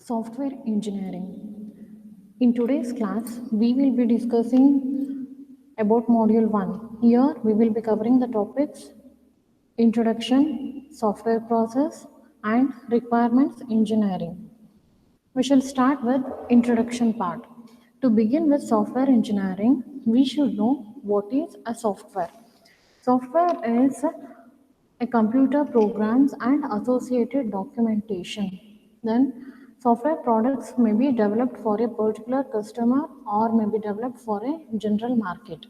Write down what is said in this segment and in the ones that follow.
Software engineering. In today's class, we will be discussing about module 1. Here we will be covering the topics introduction, software process and requirements engineering. We shall start with introduction part. To begin with software engineering, we should know what is a software. Software is a computer programs and associated documentation. Then software products may be developed for a particular customer or may be developed for a general market.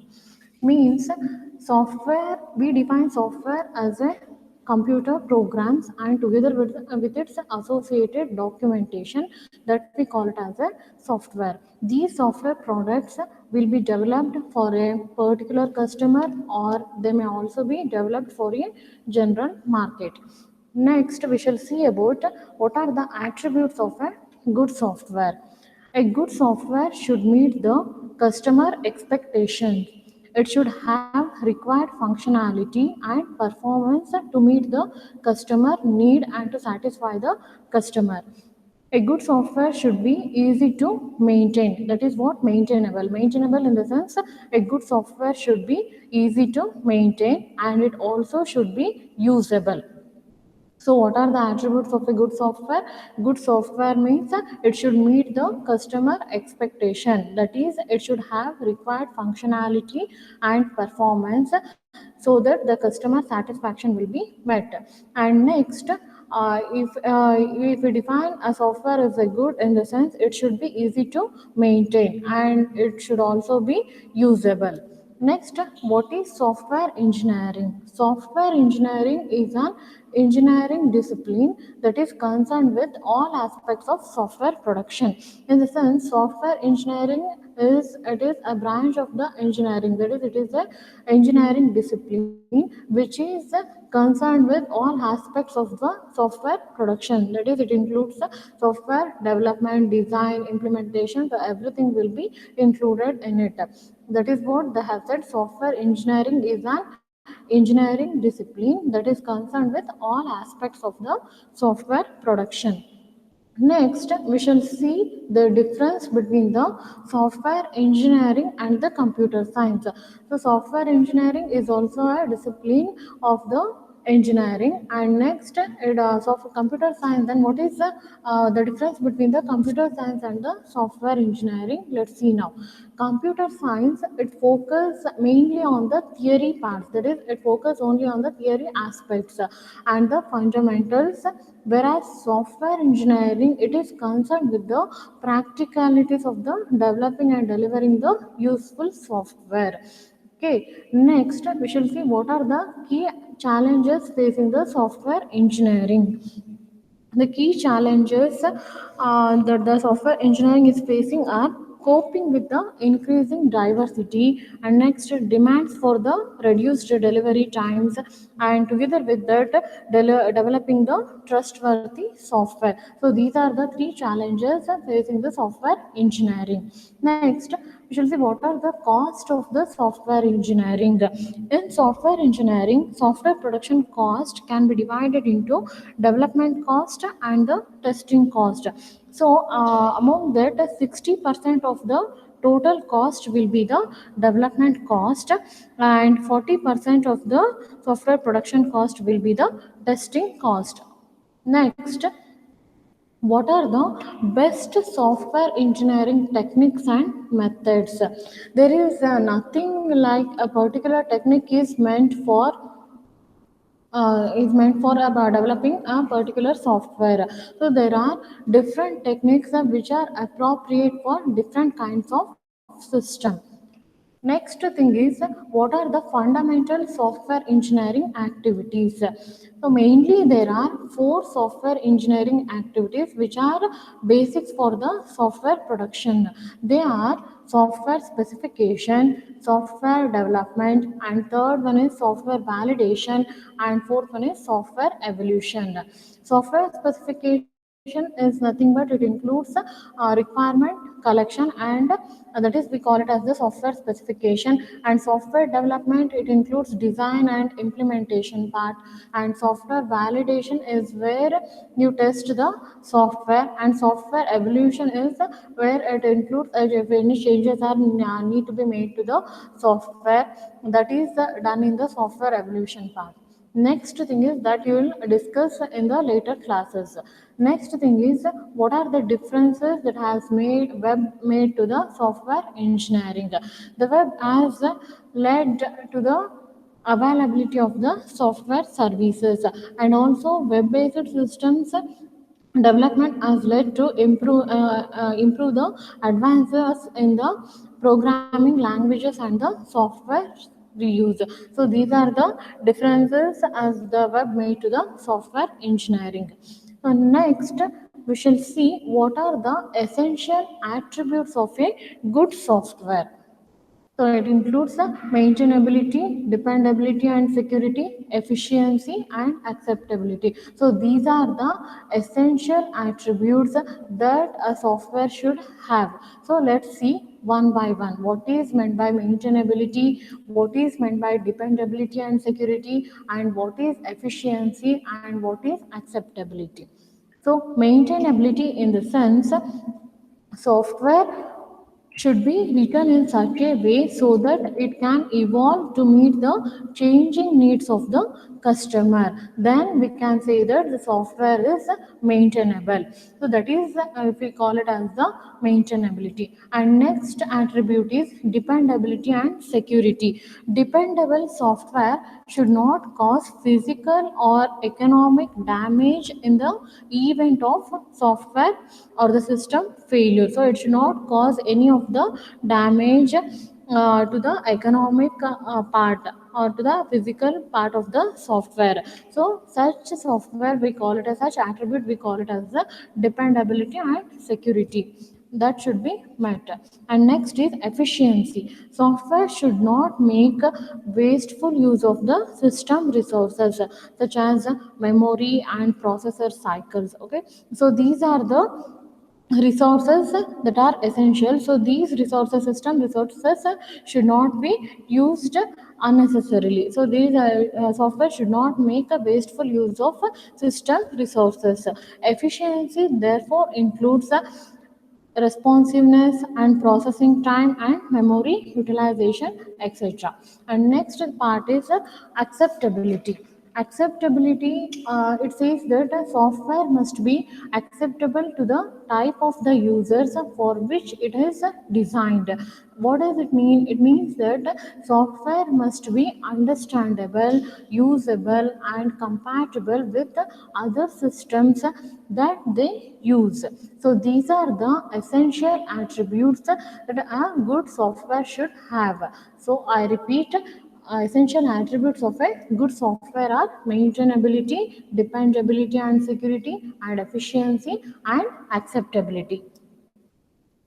Means software, we define software as a computer programs and together with its associated documentation that we call it as a software. These software products will be developed for a particular customer or they may also be developed for a general market. Next, we shall see about what are the attributes of a good software. A good software should meet the customer expectations. It should have required functionality and performance to meet the customer need and to satisfy the customer. A good software should be easy to maintain. That is what maintainable. Maintainable in the sense a good software should be easy to maintain and it also should be usable. So what are the attributes of a good software? Good software means it should meet the customer expectation. That is, it should have required functionality and performance so that the customer satisfaction will be met. And next, if we define a software as a good in the sense it should be easy to maintain and it should also be usable. Next, what is software engineering? Software engineering is an engineering discipline that is concerned with all aspects of software production. In the sense, software engineering is a branch of the engineering. That is, it is a engineering discipline which is concerned with all aspects of the software production. That is, it includes the software development, design, implementation. So everything will be included in it. That is what they have said. Software engineering is an engineering discipline that is concerned with all aspects of the software production. Next, we shall see the difference between the software engineering and the computer science. So, software engineering is also a discipline of the engineering. And next, so for computer science, then what is the difference between the computer science and the software engineering? Let's see now. Computer science, it focuses mainly on the theory parts. That is, it focuses only on the theory aspects and the fundamentals, whereas software engineering, it is concerned with the practicalities of the developing and delivering the useful software. Okay, next we shall see what are the key challenges facing the software engineering. The key challenges that the software engineering is facing are coping with the increasing diversity and next demands for the reduced delivery times and together with that developing the trustworthy software. So these are the three challenges facing the software engineering. Next, we shall see what are the cost of the software engineering. In software engineering, software production cost can be divided into development cost and the testing cost. So among that 60% of the total cost will be the development cost and 40% of the software production cost will be the testing cost. Next, what are the best software engineering techniques and methods? There is nothing like a particular technique is meant for developing a particular software. So there are different techniques which are appropriate for different kinds of system. Next thing is what are the fundamental software engineering activities. So mainly there are four software engineering activities which are basics for the software production. They are software specification, software development, and third one is software validation, and fourth one is software evolution. Software specification is nothing but it includes requirement collection, and that is we call it as the software specification. And software development, it includes design and implementation part. And software validation is where you test the software. And software evolution is where it includes if any changes are need to be made to the software, that is done in the software evolution part. Next thing is that you will discuss in the later classes. Next thing is what are the differences that has made web made to the software engineering. The web has led to the availability of the software services, and also web-based systems development has led to improve the advances in the programming languages and the software reuse. So these are the differences as the web made to the software engineering. So next we shall see what are the essential attributes of a good software. So it includes the maintainability, dependability and security, efficiency and acceptability. So these are the essential attributes that a software should have. So let's see one by one. What is meant by maintainability, what is meant by dependability and security, and what is efficiency and what is acceptability. So maintainability in the sense software should be written in such a way so that it can evolve to meet the changing needs of the customer. Then we can say that the software is maintainable. So that is if we call it as the maintainability. And next attribute is dependability and security. Dependable software should not cause physical or economic damage in the event of software or the system failure. So it should not cause any of the damage to the economic part or to the physical part of the software. So such software we call it as such attribute, we call it as the dependability and security, that should be met. And next is efficiency. Software should not make wasteful use of the system resources such as memory and processor cycles. Okay, so these are the resources that are essential. So these resources, system resources should not be used unnecessarily. So these software should not make a wasteful use of system resources. Efficiency therefore includes responsiveness and processing time and memory utilization, etc. And next part is acceptability. Acceptability, it says that a software must be acceptable to the type of the users for which it is designed. What does it mean? It means that software must be understandable, usable and compatible with the other systems that they use. So these are the essential attributes that a good software should have. So I repeat, essential attributes of a good software are maintainability, dependability and security, and efficiency and acceptability.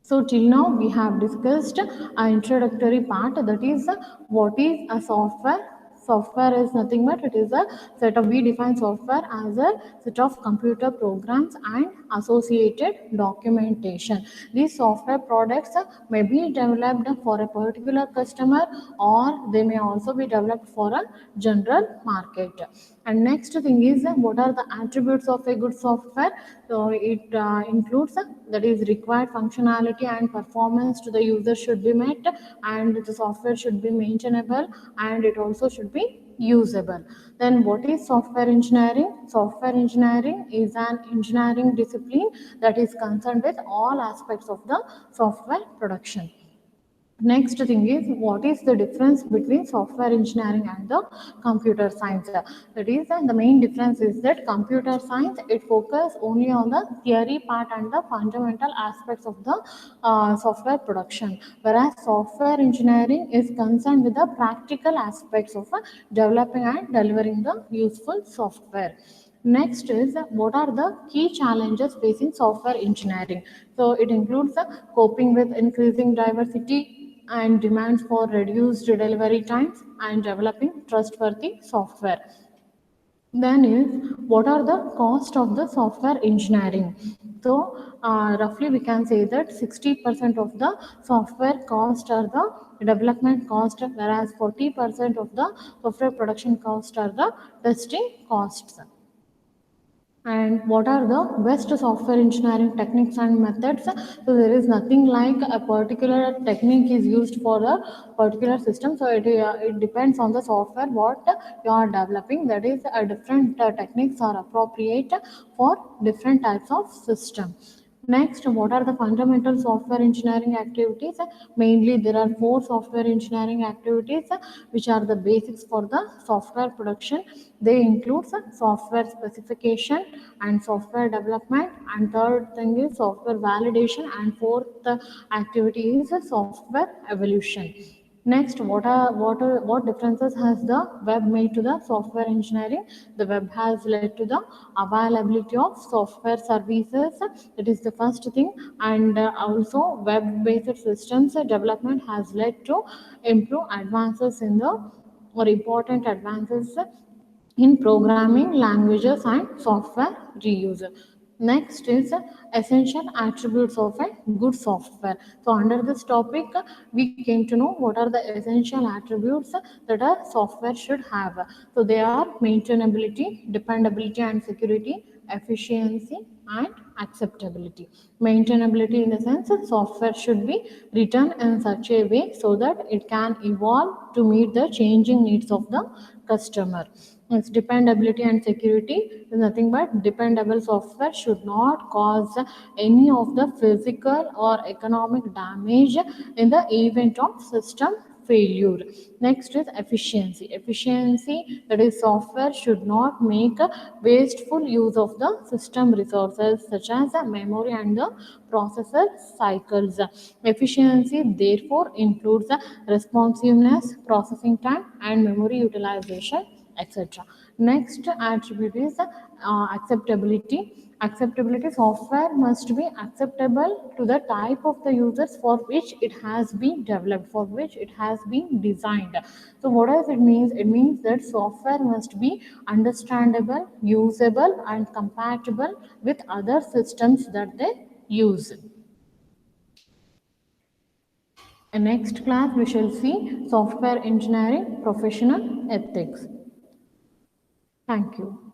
So till now we have discussed an introductory part, that is what is a software. Software is nothing but it is a set of, we define software as a set of computer programs and associated documentation. These software products may be developed for a particular customer or they may also be developed for a general market. And next thing is what are the attributes of a good software. So it includes that is required functionality and performance to the user should be met, and the software should be maintainable and it also should be usable. Then what is software engineering? Software engineering is an engineering discipline that is concerned with all aspects of the software production. Next thing is what is the difference between software engineering and the computer science. That is the main difference is that computer science, it focuses only on the theory part and the fundamental aspects of the software production, whereas software engineering is concerned with the practical aspects of developing and delivering the useful software. Next is what are the key challenges facing software engineering. So it includes coping with increasing diversity and demands for reduced delivery times and developing trustworthy software. Then is what are the cost of the software engineering? So roughly we can say that 60% of the software cost are the development cost, whereas 40% of the software production cost are the testing costs. And what are the best software engineering techniques and methods? So there is nothing like a particular technique is used for a particular system. So it depends on the software what you are developing. That is, different techniques are appropriate for different types of system. Next, what are the fundamental software engineering activities? Mainly, there are four software engineering activities which are the basics for the software production. They include software specification and software development, and third thing is software validation, and fourth activity is software evolution. Next, what differences has the web made to the software engineering? The web has led to the availability of software services. That is the first thing, and also web-based systems development has led to improve advances in the or important advances in programming languages and software reuse. Next is essential attributes of a good software. So under this topic, we came to know what are the essential attributes that a software should have. So they are maintainability, dependability and security, efficiency and acceptability. Maintainability in the sense that software should be written in such a way so that it can evolve to meet the changing needs of the customer. Its dependability and security is nothing but dependable software should not cause any of the physical or economic damage in the event of system failure. Next is efficiency. Efficiency, that is software should not make a wasteful use of the system resources such as the memory and the processor cycles. Efficiency therefore includes the responsiveness, processing time and memory utilization, etc. Next attribute is acceptability. Acceptability, software must be acceptable to the type of the users for which it has been developed, for which it has been designed. So what does it mean? It means that software must be understandable, usable and compatible with other systems that they use. In next class we shall see software engineering professional ethics. Thank you.